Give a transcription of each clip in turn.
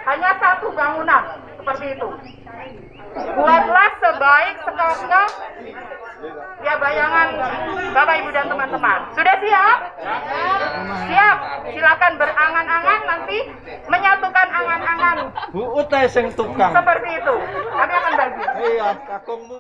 hanya satu bangunan seperti itu. Buatlah sebaik sekalinya ya bayangan Bapak Ibu dan teman-teman. Sudah siap? Siap. Silakan berangan-angan nanti menyatukan angan-angan. Bu Utai sing tukang. Seperti itu. Kami akan bagi. Iya, kakungmu.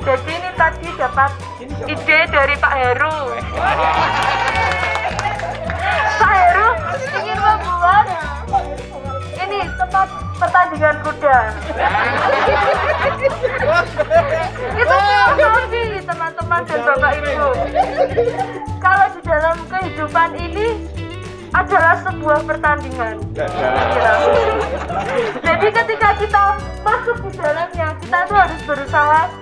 Jadi ini tadi dapat ide dari Pak Heru. Pak Heru ingin membuat ini tempat pertandingan kuda. Itu filosofi teman-teman dan Bapak Ibu. Kalau di dalam kehidupan ini adalah sebuah pertandingan. Jadi ketika kita masuk di dalamnya, kita itu harus berusaha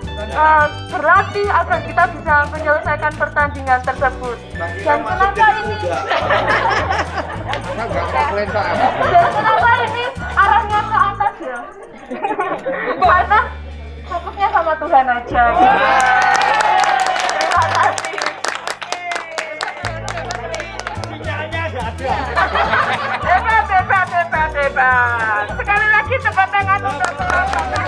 berlatih agar kita bisa menyelesaikan pertandingan tersebut. Dan kenapa ini? Dan kenapa ini arahnya ke atas ya? Karena fokusnya sama Tuhan aja. Terima kasih. Hebat. Sekali lagi tepuk tangan untuk teman-teman.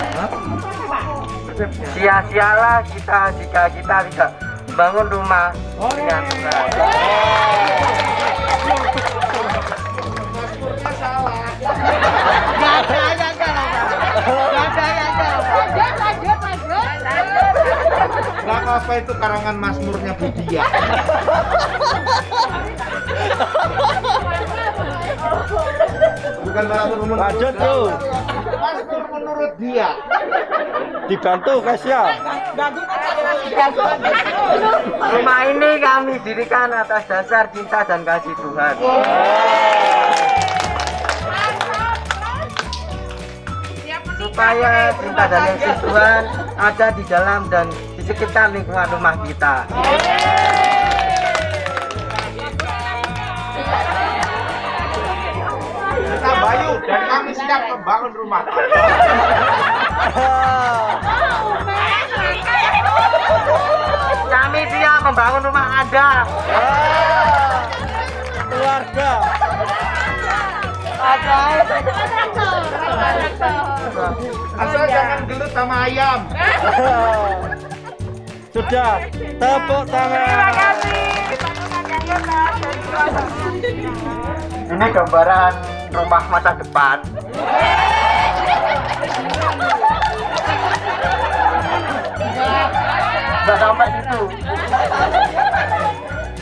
Sia-sialah kita jika kita tidak bangun rumah dengan benar. Gak apa itu karangan Mazmurnya Budia. Bukan Mazmur Lanjut tuh. Mazmur menurut dia. Dibantu Kasya. Rumah ini kami dirikan atas dasar cinta dan kasih Tuhan. Supaya cinta dan kasih Tuhan ada di dalam dan di sekitar lingkungan rumah kita. Kita Bayu dan kami siap membangun rumah. Kami siap membangun rumah Anda. Keluarga. Asal jangan gelut sama ayam. Sudah, tepuk tangan. Terima kasih. Ini gambaran rumah masa depan. Nggak sampai situ.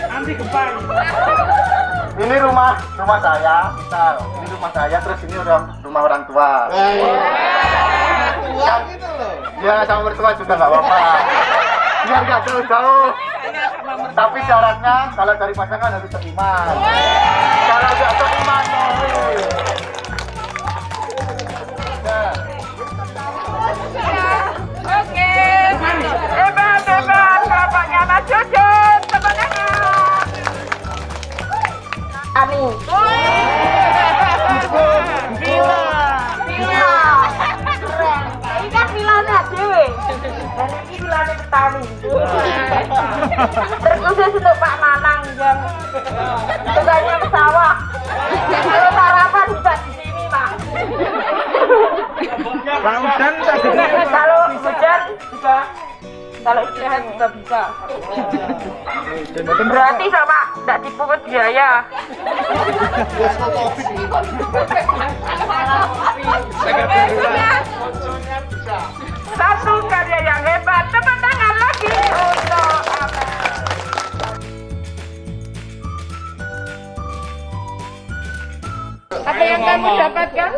Nanti kembali. Ini rumah saya, misal. Ini rumah saya, terus ini rumah orang tua. Tua gitu loh. Ya sama mertua juga nggak apa-apa. Biar nggak jauh-jauh. Tapi syaratnya kalau dari pasangan harus seiman. Kalau nggak seiman, Oke. Hebat. Bapaknya Mas Jujun. Tepuk tangan. Ani. Villa. Ini kan villanya dewe. Dan ini villanya petani. Terkhusus untuk Pak Manang yang tukangnya ke sawah. Kalau sarapan bisa di sini, Pak. Kalau hujan juga, kalau istirahat juga bisa. Berarti sama tidak dipungut biaya. Satu karya yang hebat. Tepuk tangan lagi untuk Amel. Apa yang kamu dapatkan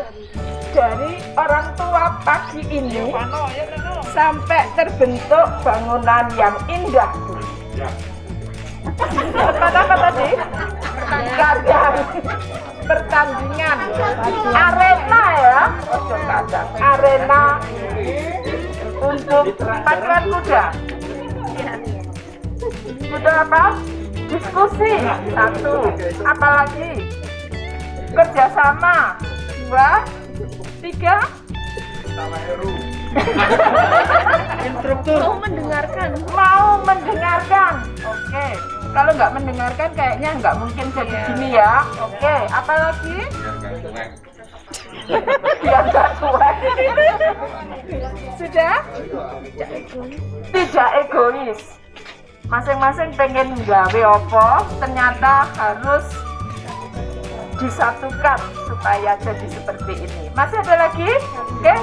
dari orang tua pagi ini sampai terbentuk bangunan yang indah? Tempat apa tadi? Kandang, pertandingan, arena ya. kadang arena untuk pacuan kuda. Sudah apa? Diskusi satu, apalagi kerjasama dua, tiga, Instruktur. mau mendengarkan. Oke, kalau nggak mendengarkan kayaknya nggak mungkin jadi gini ya. Oke, apalagi biar nggak kuat. Sudah? Tidak egois. Masing-masing pengen gawe apa, ternyata harus disatukan supaya jadi seperti ini. Masih ada lagi? Oke,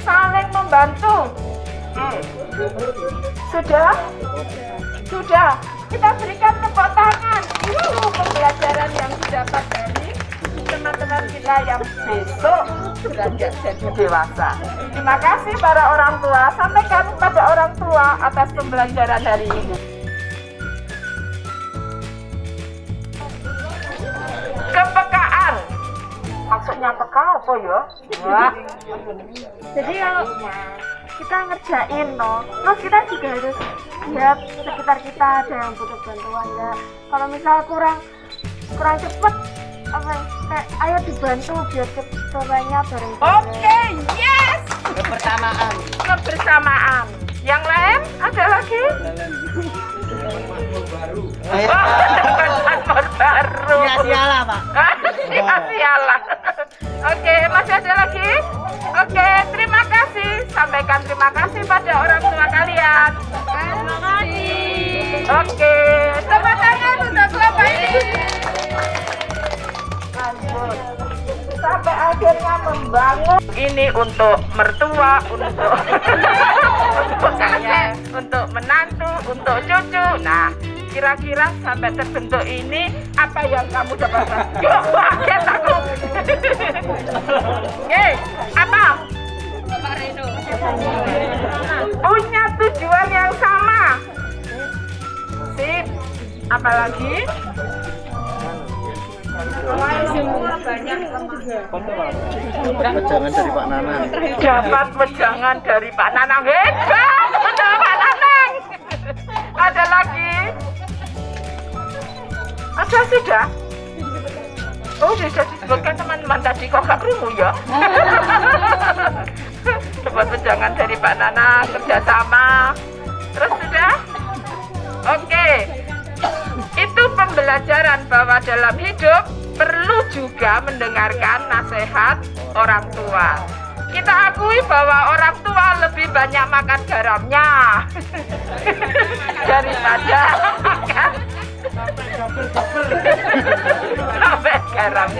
saling membantu. Oke, sudah? Sudah. Kita berikan tepuk tangan. Itu pembelajaran yang didapat dari teman-teman kita yang besok beranjak jadi dewasa. Terima kasih para orang tua. Sampaikan kepada orang tua atas pembelajaran hari ini. Kepekaan. Maksudnya peka apa ya? Wah. Jadi kalau kita ngerjain terus kita juga harus lihat sekitar kita ada yang butuh bantuan ya. Kalau misal kurang cepet apa kayak ayo dibantu biar cepetnya bareng-bareng. Oke, yes. Kebersamaan. Yang lain ada lagi? Makmur baru. Sia-sialah, Pak. Sia-sialah. Oke, masih ada lagi? Oke, terima kasih. Sampaikan terima kasih pada orang tua kalian. Terima kasih. Oke, tepuk tangan untuk kelompok ini. Lanjut. Sampai akhirnya membangun ini untuk mertua, untuk kakek, untuk menantu, untuk cucu. Nah, kira-kira sampai terbentuk ini apa yang kamu dapatkan? Kaget aku. Apa? Pak Reno. Punya tujuan yang sama. Sip. Apalagi? Jangan dari Pak Nanang. Dapat wejangan dari Pak Nanang. Hebat, betul Pak Nanang. Ada lagi? Ada sudah? Oh, sudah disebutkan teman-teman tadi kok gak krungu ya? Dapat wejangan dari Pak Nanang, kerjasama. Terus sudah? Oke. Itu pembelajaran bahwa dalam hidup perlu juga mendengarkan nasihat orang tua. Kita akui bahwa orang tua lebih banyak makan garamnya daripada makan sampai garam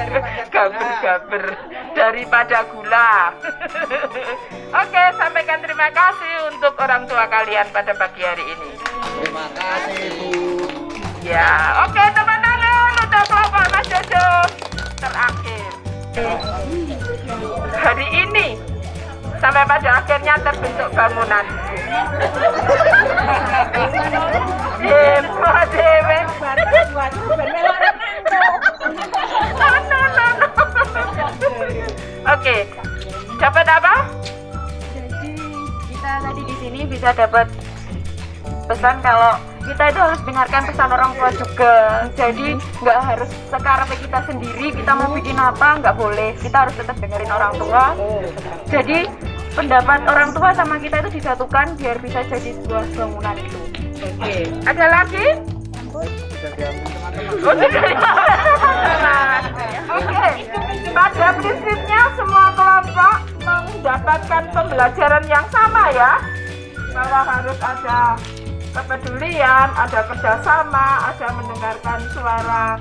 gaber-gaber daripada gula. Oke, sampaikan terima kasih untuk orang tua kalian pada pagi hari ini. Terima kasih, Bu. Ya, oke teman tangan untuk kelompok Mas Jojo terakhir. Hari ini sampai pada akhirnya terbentuk bangunan. Dewe. Oke, dapat apa? Jadi kita tadi di sini bisa dapat pesan kalau kita itu harus dengarkan pesan orang tua juga. Jadi nggak harus sekarang kita sendiri kita mau bikin apa, nggak boleh. Kita harus tetap dengerin orang tua. Jadi pendapat orang tua sama kita itu disatukan biar bisa jadi sebuah bangunan itu. Oke, ada lagi? Oke, pada prinsipnya semua kelompok mendapatkan pembelajaran yang sama ya, bahwa harus ada kepedulian, ada kerjasama, ada mendengarkan suara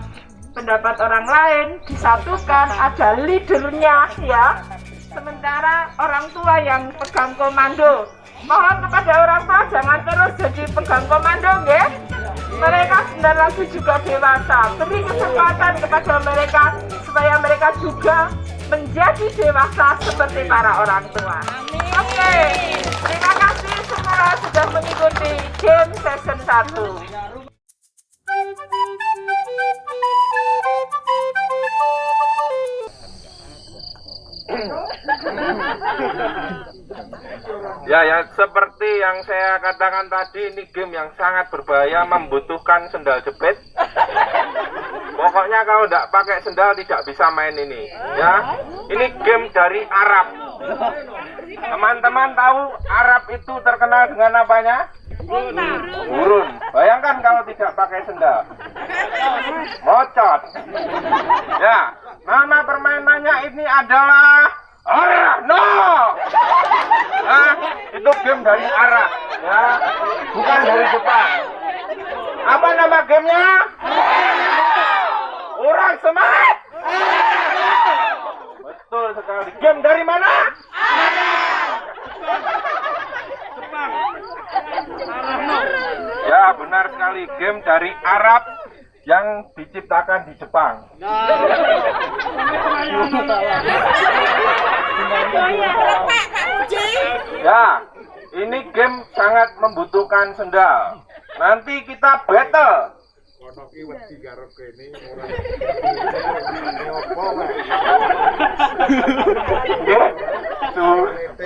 pendapat orang lain, disatukan, ada leadernya ya. Sementara orang tua yang pegang komando, mohon kepada orang tua jangan terus jadi pegang komando, nggih. Mereka sebentar lagi juga dewasa. Beri kesempatan kepada mereka supaya mereka juga menjadi dewasa seperti para orang tua. Oke, terima kasih semua sudah mengikuti game session 1. Ya, seperti yang saya katakan tadi, ini game yang sangat berbahaya, membutuhkan sendal jepit. Pokoknya kalau tidak pakai sendal tidak bisa main ini. Ya, ini game dari Arab. Teman-teman tahu Arab itu terkenal dengan apanya? Gurun. Bayangkan kalau tidak pakai sendal. Mocot. Ya, nama permainannya ini adalah Arahno. Nah, itu game dari Arab, ya, bukan dari Jepang. Apa nama gamenya? Orang semangat. Betul sekali. Game dari mana? Ya, benar sekali. Game dari Arab yang diciptakan di Jepang. Ya, ini game sangat membutuhkan sendal. Nanti kita battle.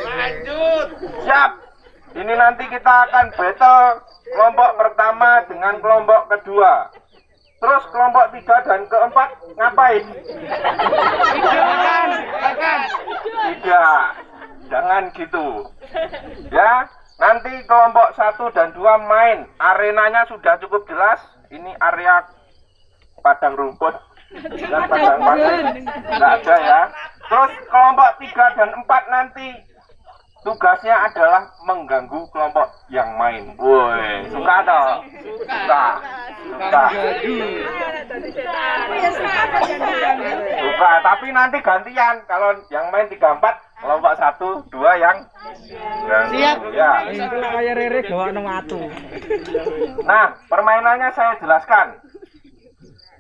Lanjut. Siap. Ini nanti kita akan battle kelompok pertama dengan kelompok kedua. Terus kelompok 3 dan keempat ngapain? Tidak, jangan gitu. Ya, nanti kelompok 1 dan 2 main. Arenanya sudah cukup jelas. Ini area padang rumput dan padang pasir. Tidak ada ya. Terus kelompok 3 dan 4 nanti tugasnya adalah mengganggu kelompok yang main. Woi, suka toh? Suka. Suka, tapi nanti gantian. Kalau yang main 3-4, kelompok 1, 2 yang siap. Ya. Nah, permainannya saya jelaskan.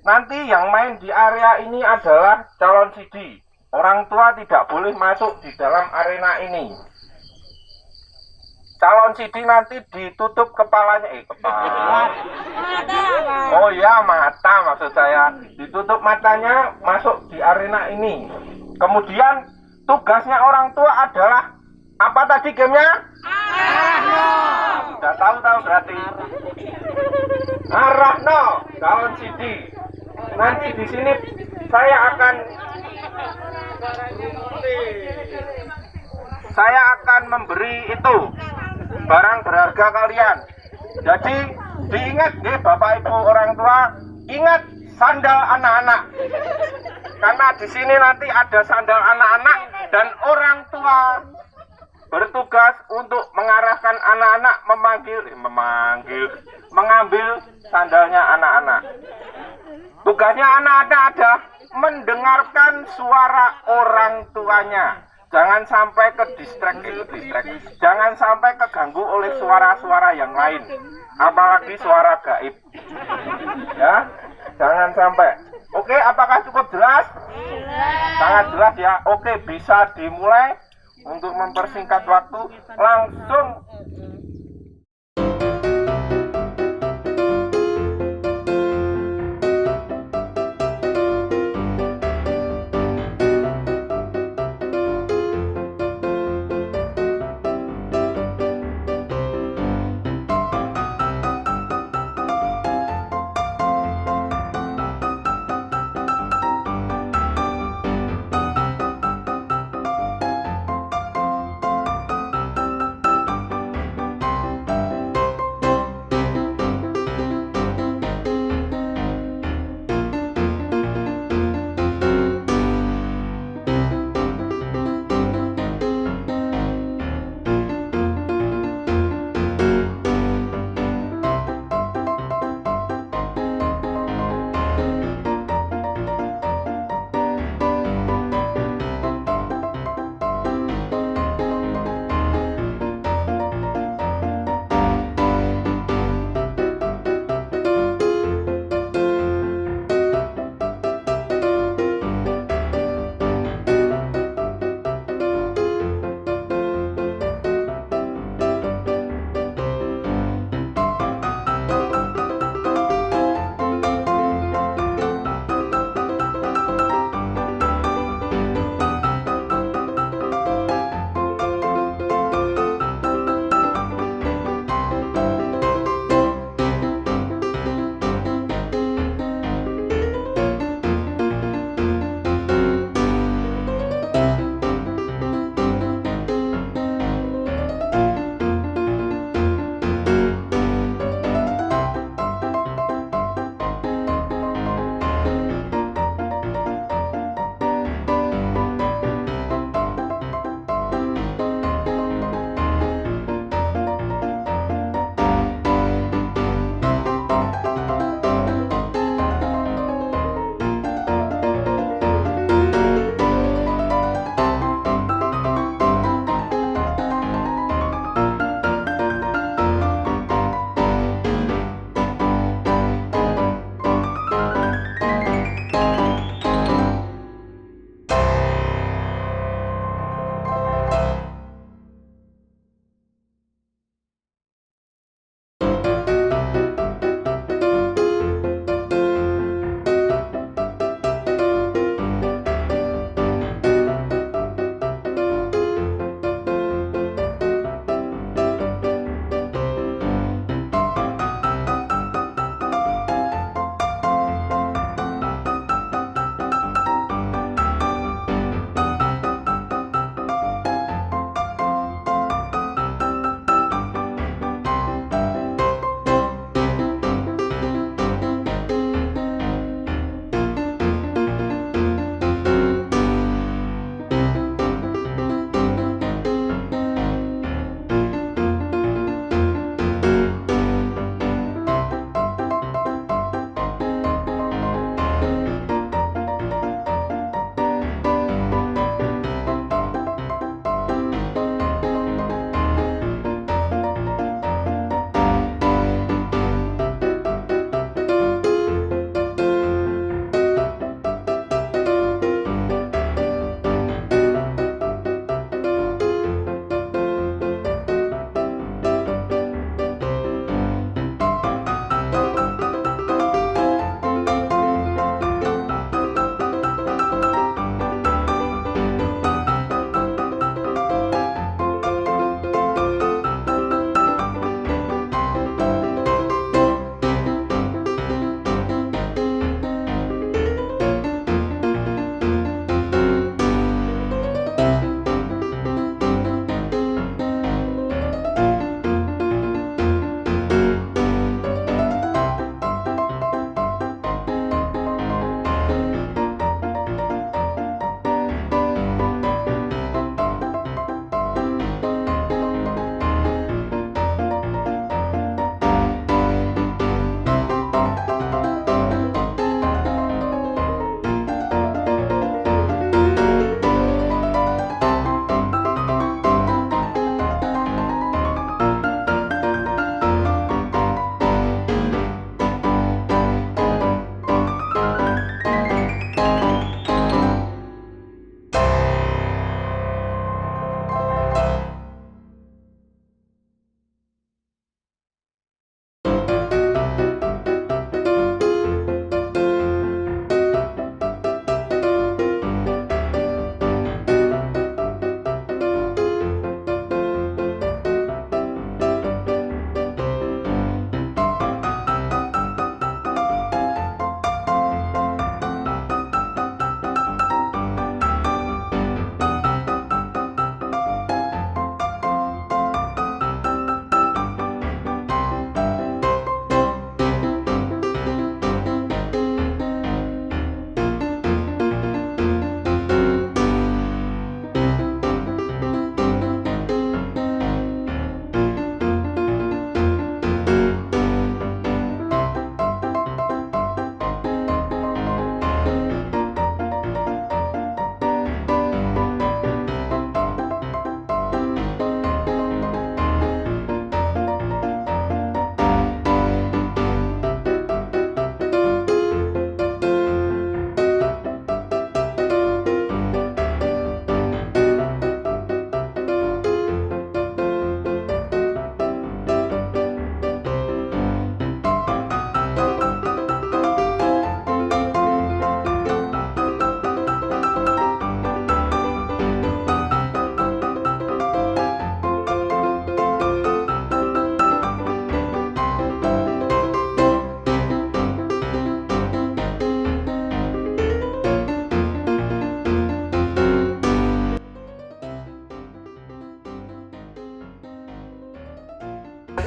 Nanti yang main di area ini adalah calon CD. Orang tua tidak boleh masuk di dalam arena ini. Calon CD nanti ditutup kepalanya, kepala. Oh ya, mata maksud saya. Ditutup matanya, masuk di arena ini. Kemudian tugasnya orang tua adalah apa tadi gamenya? Sudah tahu berarti. Arahno, calon CD. Nanti di sini saya akan memberi itu barang berharga kalian. Jadi diingat nih Bapak Ibu orang tua, ingat sandal anak-anak. Karena di sini nanti ada sandal anak-anak dan orang tua bertugas untuk mengarahkan anak-anak mengambil sandalnya anak-anak. Tugasnya anak-anak ada mendengarkan suara orang tuanya. Jangan sampai ke distract. Jangan sampai keganggu oleh suara-suara yang lain. Apalagi suara gaib. Ya, jangan sampai. Oke, apakah cukup jelas? Sangat jelas ya. Oke, bisa dimulai. Untuk mempersingkat waktu, langsung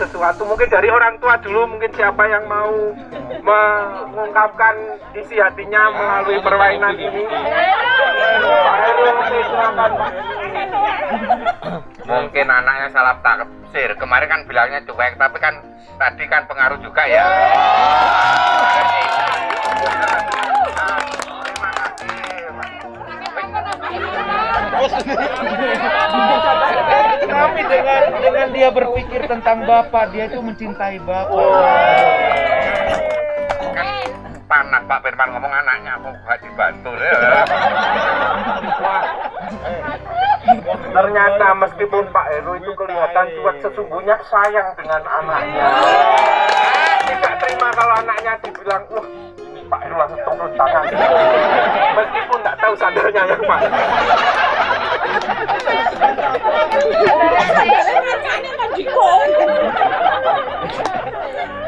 sesuatu. Mungkin dari orang tua dulu, mungkin siapa yang mau mengungkapkan isi hatinya melalui permainan ini. Pak Heru, silakan Pak. Mungkin anaknya salah tafsir. Kemarin kan bilangnya cuek, tapi kan tadi kan pengaruh juga ya. Tapi dengan dia berpikir tentang Bapak, dia itu mencintai Bapak. Kan panas Pak Firman ngomong anaknya kok gak dibantu ya. Ternyata meskipun Pak Heru itu kelihatan cuek, sesungguhnya sayang dengan anaknya. Tidak terima kalau anaknya dibilang, wah ini Pak Heru langsung turun tangan. Meskipun tidak tahu sandalnya yang mana.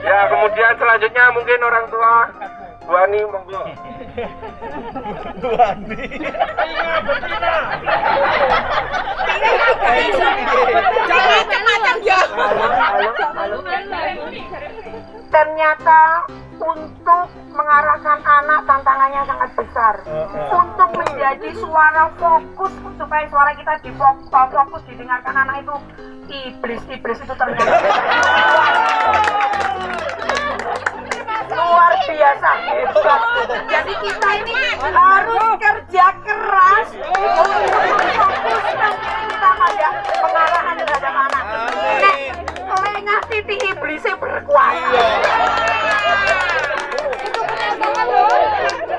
Ya, kemudian selanjutnya mungkin orang tua Bu Ani monggo. Ternyata untuk mengarahkan anak tantangannya sangat besar. Untuk menjadi suara fokus supaya suara kita fokus didengarkan anak itu, iblis itu ternyata luar biasa hebat. Jadi kita ini harus kerja keras untuk memfokuskan kita pada pengarahan terhadap anak. Lengah titik iblisnya berkuasa.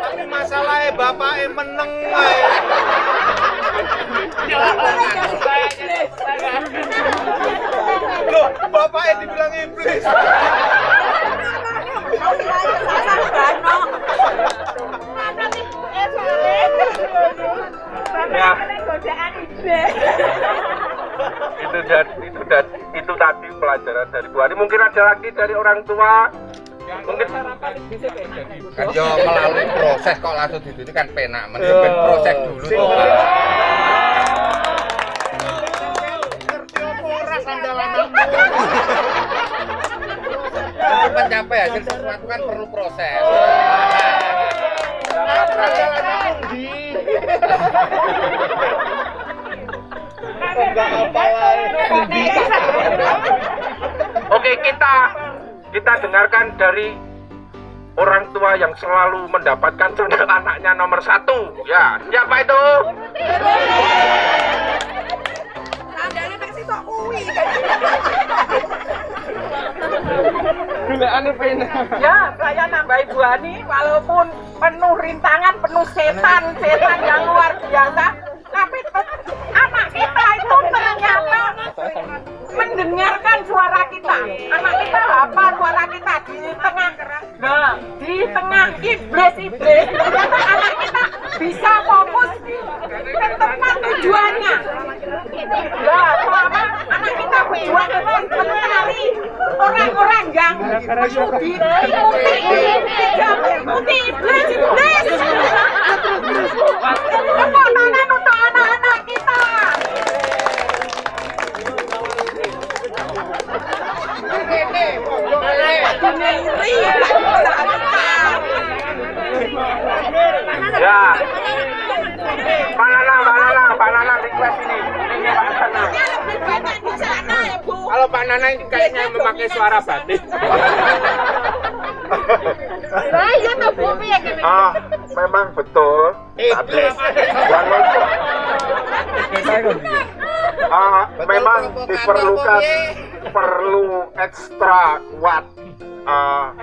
Tapi masalahnya Bapak meneng. Loh, Bapak dibilang iblis. Ya. Itu tadi pelajaran dari Bu Ani. Mungkin ada lagi dari orang tua. Mungkin Kan yo melalui proses kok langsung itu kan penak, mending proses dulu. Untuk mencapai hasil sesuatu kan perlu proses. Oke, kita dengarkan dari orang tua yang selalu mendapatkan sandal anaknya nomor 1. Ya, siapa itu? Ya, saya nambahi Bu Ani, walaupun penuh rintangan, penuh setan yang luar biasa, tapi anak kita itu ternyata mendengarkan suara kita. Anak kita hafal suara kita di tengah iblis, ternyata anak kita bisa fokus ke tempat tujuannya. Ya, selama anak kita berjuang dengan mencari orang-orang yang mengikuti iblis. Tepuk tangan untuk anak-anak kita. Ya. Pak Nanang request ini. Ini Pak Nanang. Kalau Pak Nanang kayaknya memakai suara batin. Memang betul. Memang diperlukan ekstra kuat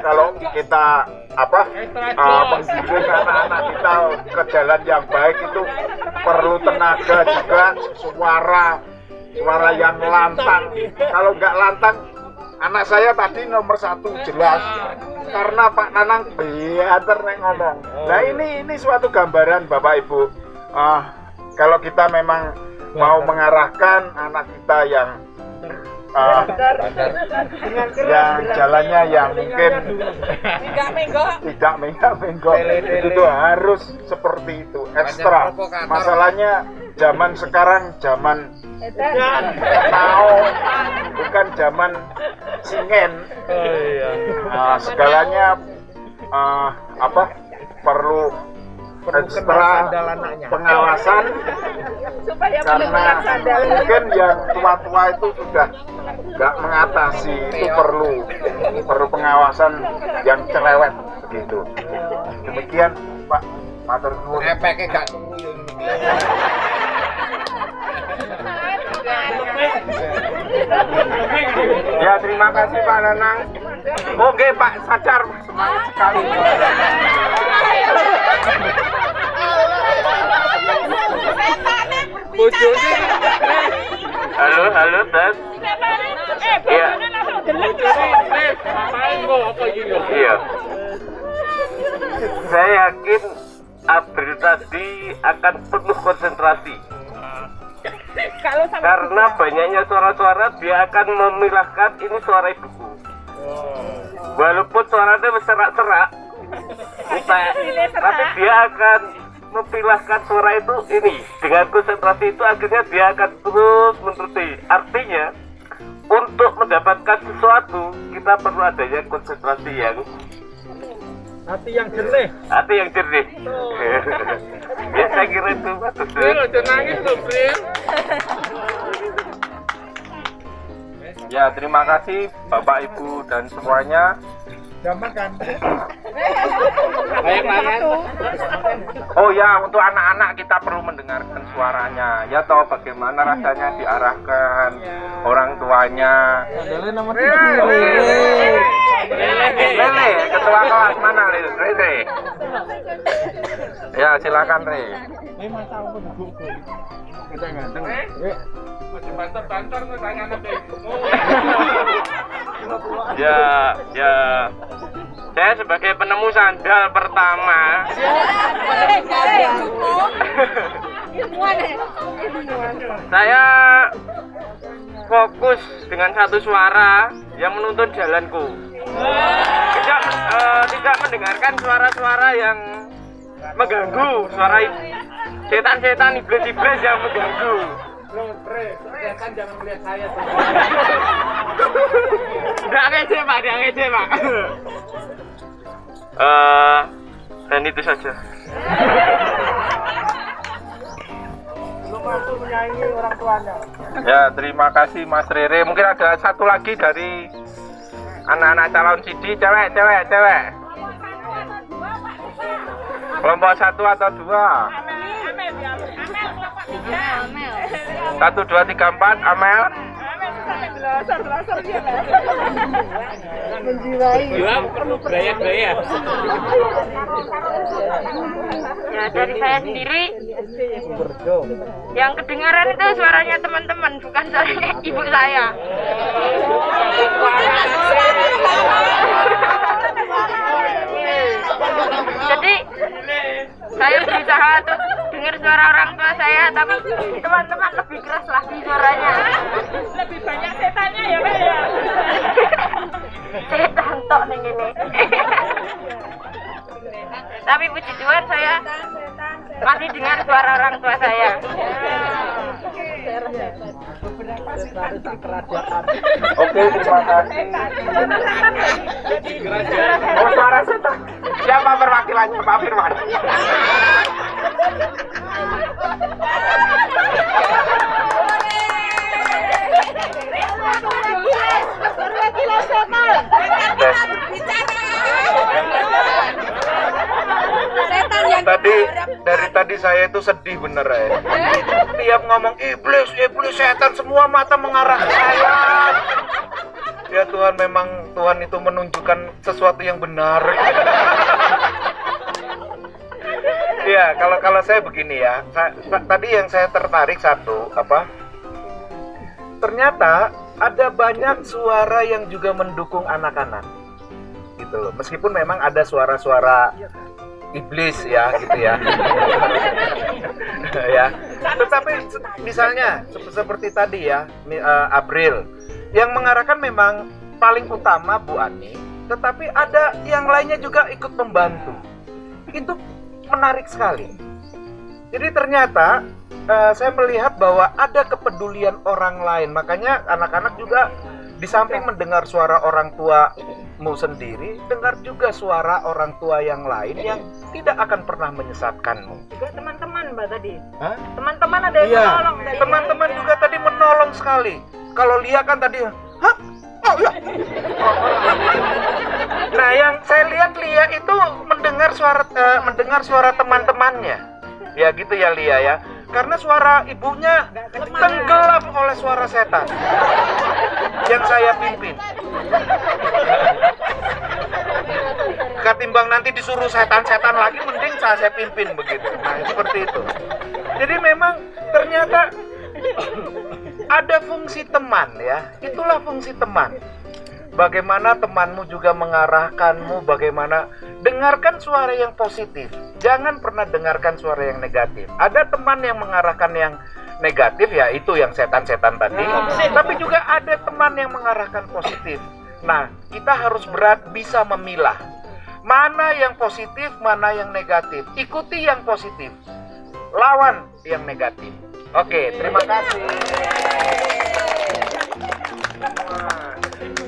kalau kita menggiring anak-anak kita ke jalan yang baik itu perlu tenaga juga, suara yang lantang. Kalau nggak lantang, anak saya tadi nomor 1 jelas karena Pak Nanang biar ngomong. Nah ini suatu gambaran Bapak Ibu. Kalau kita memang mau mengarahkan anak kita yang jalannya yang mungkin tidak menggok itu tuh harus seperti itu ekstra. Masalahnya zaman sekarang zaman now, bukan zaman singen. Segalanya perlu ekstra pengawasan karena mungkin yang tua-tua itu sudah nggak mengatasi, itu perlu pengawasan yang cerewet begitu. Demikian Pak Matur nuwun. Efeknya gak turun. Ya, terima kasih Pak Nanang. Oke Pak Sadar, semangat sekali. Halo Tes. Iya. Iya. Saya yakin April tadi akan penuh konsentrasi. Karena banyaknya suara-suara, dia akan memilahkan ini suara ibuku. Walaupun suaranya berserak-serak, tapi dia akan memilahkan suara itu ini. Dengan konsentrasi itu akhirnya dia akan terus meneruskan. Artinya, untuk mendapatkan sesuatu, kita perlu adanya konsentrasi yang Hati yang jernih. Ya, saya kira itu bagus. Nangis loh, Bril. Ya, terima kasih Bapak Ibu dan semuanya. Gampang kan? Oh ya, untuk anak-anak kita perlu mendengarkan suaranya. Ya toh, bagaimana rasanya diarahkan orang tuanya. Lele, ketua kelas mana Lele? Ya, silakan Re. Ya. Saya sebagai penemu sandal pertama. Saya fokus dengan satu suara yang menuntun jalanku. Tidak mendengarkan suara-suara yang mengganggu, suara setan-setan, iblis-iblis yang mengganggu. Kan jangan melihat saya. Nggak ngece Pak. Dan itu saja. Belum mampu menyaingi orang tuanya. Ya, terima kasih Mas Rere. Mungkin ada satu lagi dari anak-anak calon CD, cewek. Kelompok 1 atau 2? 1, 2, 3, 4, Amel. Ya, dari saya sendiri yang kedengaran itu suaranya teman-teman, bukan suaranya ibu saya. Jadi saya berusaha untuk dengar suara orang tua saya, tapi teman-teman lebih keras lagi suaranya. Lebih banyak setannya ya Pak ya. Setan tok ning ngene. Tapi puji Tuhan saya masih dengar suara orang tua saya. Oke, terima kasih. Oh, suara setan. Siapa perwakilannya, Pak Firman? Dari tadi saya itu sedih bener ya. Tiap ngomong iblis, setan, semua mata mengarah ke saya. Ya Tuhan, memang Tuhan itu menunjukkan sesuatu yang benar. Ya, kalau saya begini ya. Tadi yang saya tertarik satu, ternyata ada banyak suara yang juga mendukung anak-anak. Gitu loh. Meskipun memang ada suara-suara iblis ya, gitu ya. Ya. Tetapi misalnya seperti tadi ya, April yang mengarahkan memang paling utama Bu Ani, tetapi ada yang lainnya juga ikut membantu. Itu menarik sekali. Jadi ternyata saya melihat bahwa ada kepedulian orang lain. Makanya anak-anak juga di samping mendengar suara orang tuamu sendiri, dengar juga suara orang tua yang lain yang tidak akan pernah menyesatkanmu. Juga teman-teman Mbak tadi. Hah? Teman-teman ada yang Iya, menolong tadi. teman-teman juga tadi menolong sekali. Kalau Lia kan tadi, hah? Oh ya. Nah, yang saya lihat Lia itu mendengar suara teman-temannya. Ya gitu ya Lia ya. Karena suara ibunya tenggelam oleh suara setan yang saya pimpin. Ketimbang nanti disuruh setan-setan lagi, mending saya pimpin begitu. Nah, seperti itu. Jadi memang ternyata ada fungsi teman ya. Itulah fungsi teman. Bagaimana temanmu juga mengarahkanmu, bagaimana dengarkan suara yang positif. Jangan pernah dengarkan suara yang negatif. Ada teman yang mengarahkan yang negatif, ya itu yang setan-setan tadi. Tapi juga ada teman yang mengarahkan positif. Nah, kita harus bisa memilah. Mana yang positif, mana yang negatif. Ikuti yang positif. Lawan yang negatif. Oke, terima kasih.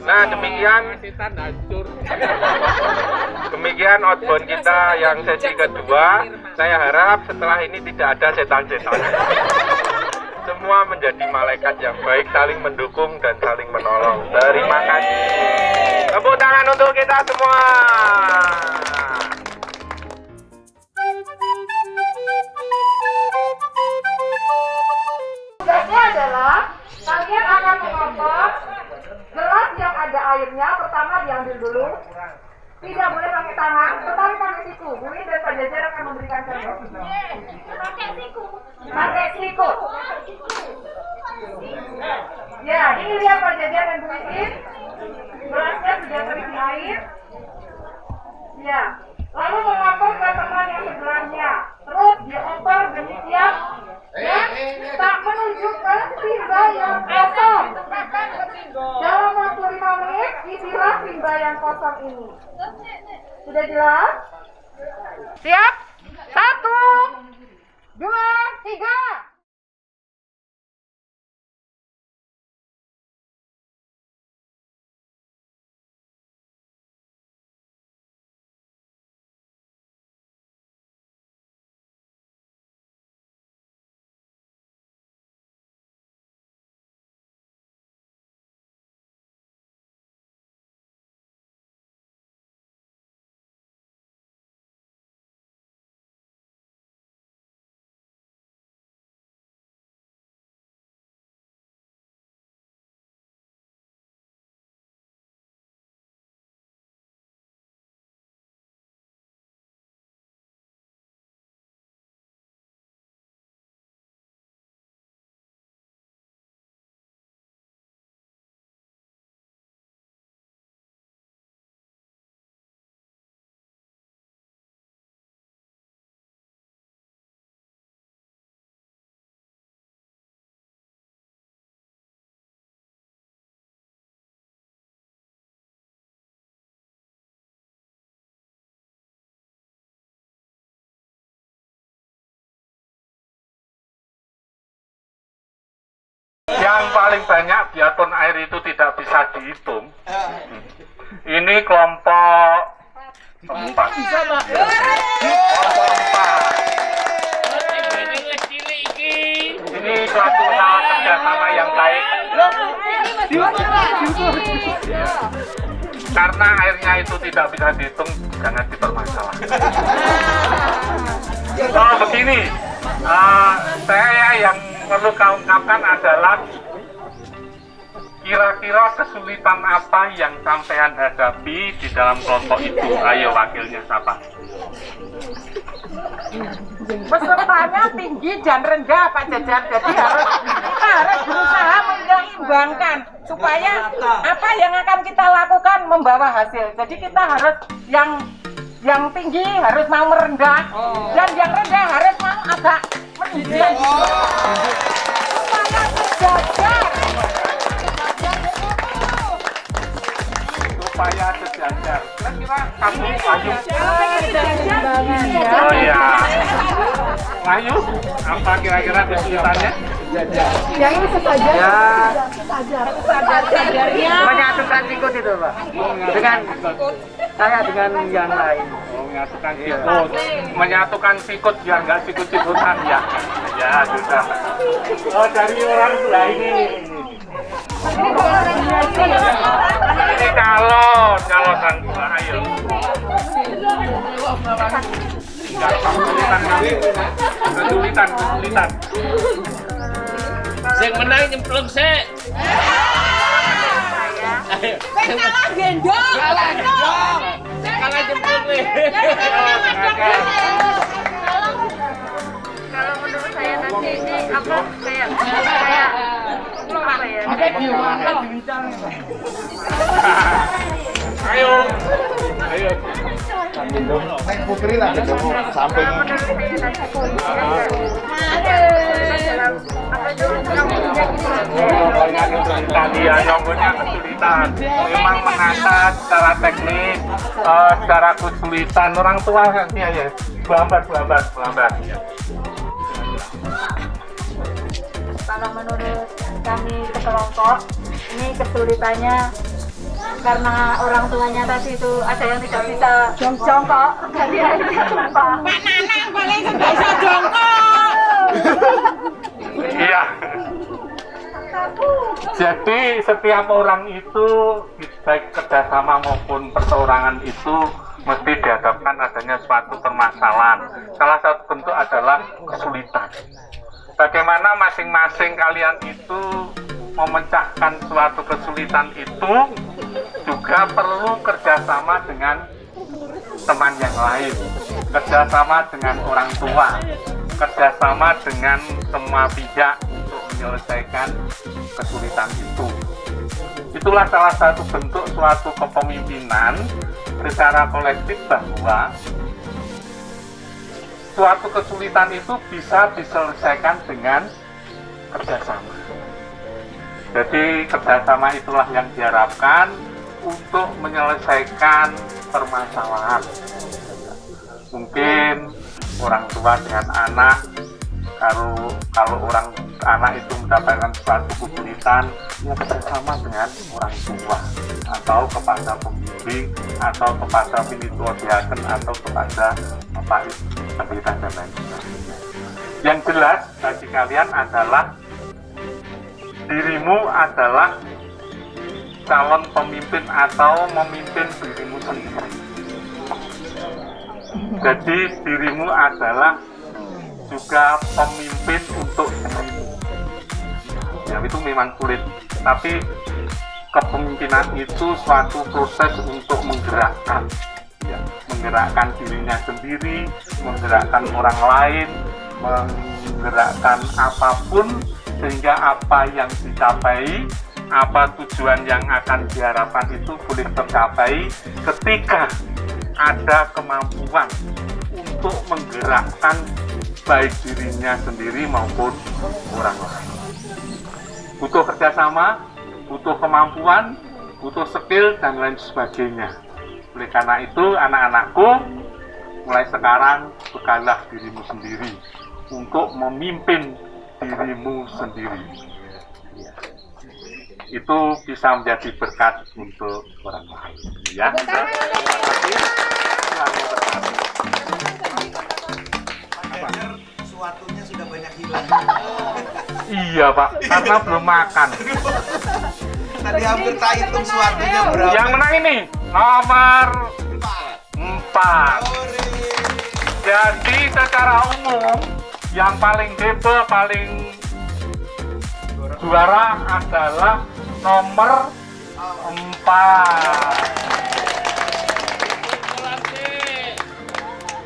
Nah, demikian outbound kita yang sesi kedua. Saya harap setelah ini tidak ada setan-setan. Semua menjadi malaikat yang baik, saling mendukung dan saling menolong. Terima kasih. Tepuk tangan untuk kita semua. Tugasnya adalah kalian akan mengoper gelas yang ada airnya. Pertama diambil dulu, tidak boleh pakai tangan, tetapi pakai siku. Bumi dan Pak Jajar akan memberikan contoh. Pakai siku. Ya, ini lihat Pak Jajar dan Bu Iin. Gelasnya sudah terisi air. Ya, lalu mengoper ke teman yang sebelahnya. Terus dioper demikian. Ya, tak menuju ke timba yang kosong. Dalam waktu 5 menit, isilah timba yang kosong ini. Sudah jelas? Siap? 1, 2, 3. Yang paling banyak biarpun air itu tidak bisa dihitung. Ini kelompok 4. Kelompok 4. Ini suatu usaha kerjasama yang baik. Karena airnya itu tidak bisa dihitung, jangan dipermasalahkan. Oh begini, saya yang perlu kau ungkapkan adalah kira-kira kesulitan apa yang sampean hadapi di dalam kelompok itu. Ayo wakilnya siapa? Pesertanya tinggi dan rendah Pak Jajar, jadi kita harus berusaha menyeimbangkan supaya apa yang akan kita lakukan membawa hasil. Jadi kita harus yang tinggi harus mau merendah dan yang rendah harus mau agak meninggi supaya sejajar. Ganjar. Kira-kira kamu Ayu. Oh iya. Ayu, apa kira-kira kesulitannya? Yang ini sesaja. Menyatukan sikut itu, Pak. Dengan saya dengan yang lain. Oh, menyatukan sikut. Menyatukan sikut biar nggak sikut-sikutan ya. Ya, sudah. Oh, dari orang sebelah ini. Ini calon sang tua, ayo. Kesulitan. Sing menang nyemplung sik. Kalah gendong. Kalah nyemplung nih. Kalau menurut saya nanti ini apa kayak apa ya? Ayo. Naik putri lah, sampai. Tadi ya nyomotnya kesulitan. Memang menata secara teknis, secara kesulitan orang tua kan ya. Belambat. Kalau menurut kami sekelompok ini kesulitannya karena orang tuanya tadi itu ada yang tidak bisa jongkok, jadi akhirnya lupa. Pak Nanang paling nggak bisa jongkok. Iya. Jadi setiap orang itu baik kerjasama maupun perseorangan itu mesti dihadapkan adanya suatu permasalahan. Salah satu bentuk adalah kesulitan. Bagaimana masing-masing kalian itu memecahkan suatu kesulitan itu juga perlu kerjasama dengan teman yang lain, kerjasama dengan orang tua, kerjasama dengan semua pihak untuk menyelesaikan kesulitan itu. Itulah salah satu bentuk suatu kepemimpinan secara kolektif bahwa suatu kesulitan itu bisa diselesaikan dengan kerjasama. Jadi kerjasama itulah yang diharapkan untuk menyelesaikan permasalahan. Mungkin orang tua dengan anak, kalau orang anak itu mendapatkan suatu kesulitan, ya kerjasama dengan orang tua atau kepada pembimbing atau kepada pinituodiaken atau kepada bapak pendidikan dan lain sebagainya. Yang jelas bagi kalian adalah dirimu adalah calon pemimpin atau memimpin dirimu sendiri. Jadi dirimu adalah juga pemimpin untuk dirimu. Ya itu memang sulit, tapi kepemimpinan itu suatu proses untuk menggerakkan, ya, menggerakkan dirinya sendiri, menggerakkan orang lain, menggerakkan apapun sehingga apa yang dicapai, apa tujuan yang akan diharapkan itu boleh tercapai ketika ada kemampuan untuk menggerakkan baik dirinya sendiri maupun orang lain. Butuh kerjasama, butuh kemampuan, butuh skill dan lain sebagainya. Oleh karena itu anak-anakku, mulai sekarang bekalah dirimu sendiri untuk memimpin dirimu sendiri. Itu bisa menjadi berkat untuk orang lain. Ya. Terima kasih. Suatunya sudah banyak hilang. Iya Pak, karena belum makan. Tadi hampir tak hitung suatunya berapa. Yang menang ini nomor 4. Jadi secara umum yang paling heboh, paling juara adalah nomor 4.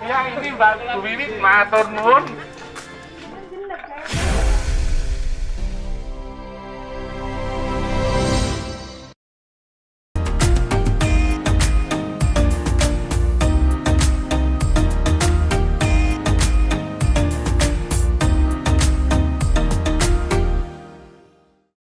Ya ini Mbak Wiwi matur nuwun.